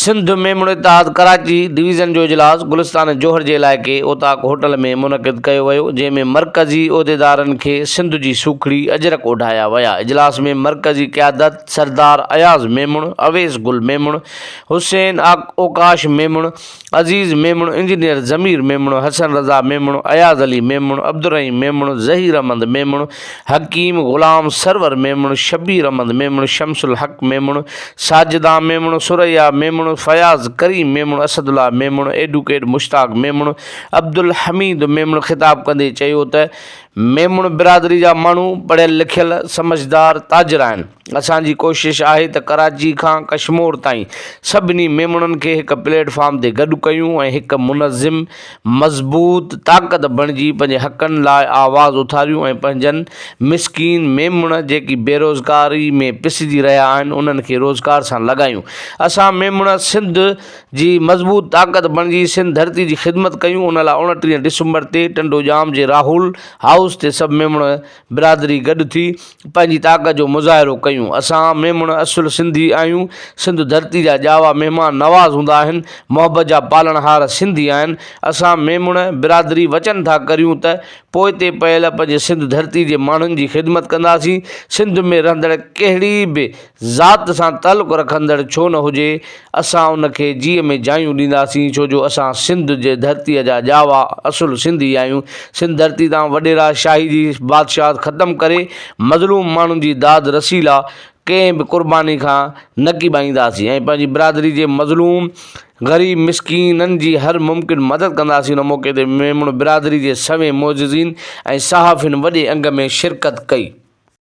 सिंध मेमण इतिहाद Karachi division जो इजलास गुलिस्तान जोहर जे इलाइक़े ओताक होटल में मुनक़िद कयो वियो, जंहिंमें मरकज़ी उहिदेदारनि खे सिंध जी सूखड़ी अजरक ओढाया विया। इजलास में मरकज़ी क़यादत सरदार अयाज़ मेमण, अवैस गुल मेमण, हुसैन ओकाश मेमण, अज़ीज़ मेमण, इंजीनियर ज़मीर मेमण, हसन रज़ा मेमण, अयाज़ अली मेमण, अब्दुर्रहीम मेमण, ज़हीर अहमद मेमण, हकीम ग़ुलाम सरवर मेमण, शबीर अहमद मेमण, शमसुल हक़ मेमण, साजिदा मेमण, सुरैया मेमण, फयाज़ करीम मेमण, असदुल्ला मेमण, एडवोकेट मुश्ताक मेमण, अब्दुल हमीद मेमण ख़िताब कंदे चयो त मेमण बिरादरी जा माण्हू पढ़ियल लिखियल समझदार ताजिर आहिनि। असांजी कोशिश आहे त कराची खां कश्मीर ताईं सभिनी मेमणनि खे हिकु प्लेटफॉर्म ते गॾु कयूं ऐं हिकु मुनज़िम मज़बूत ताक़त बणिजी पंहिंजे हक़नि लाइ आवाज़ उथारियूं ऐं पंहिंजनि मिसकीन मेमण जेकी बेरोज़गारी में पिसिजी रहिया आहिनि उन्हनि खे रोज़गार सां लॻायूं। असां मेमण सिंध जी मज़बूत ताक़त बणिजी सिंध धरती जी ख़िदमत कयूं। उन लाइ 29 डिसंबर ते टंडो जाम जे राहुल हाउस ते सभु मेमण बिरादरी गॾु थी पंहिंजी ताक़त जो मुज़ाहिरो कयूं। असां मेमण असुल सिंधी आहियूं। सिंध धरती जा ॼावा महिमान नवाज़ हूंदा आहिनि, मोहबत जा पालणहार सिंधी आहिनि। असां मेमण बिरादरी वचन था करियूं त पोइ ते पयल पंहिंजे सिंध धरती जे माण्हुनि जी ख़िदमत कंदासीं। सिंध में रहंदड़ कहिड़ी बि ज़ात सां तालुक़ रखंदड़ छो न हुजे, असां उनखे जीअ में जायूं ॾींदासीं, छो जो असां सिंध जे धरतीअ जा ॼावा असुल सिंधी आहियूं। सिंध धरती तां वॾेरा शाही जी बादशाहत ख़तमु करे मज़लूम माण्हुनि जी दाद रसीला कंहिं बि क़ुर्बानी खां न कीॿाईंदासीं ऐं पंहिंजी बिरादरी जे मज़लूम ग़रीब मिसकीननि जी हर मुमकिन मदद कंदासीं। उन मौक़े ते मेमण बिरादरी जे सवें मोजिज़ीन ऐं सहाफ़िन वॾे अंग में शिरकत कई।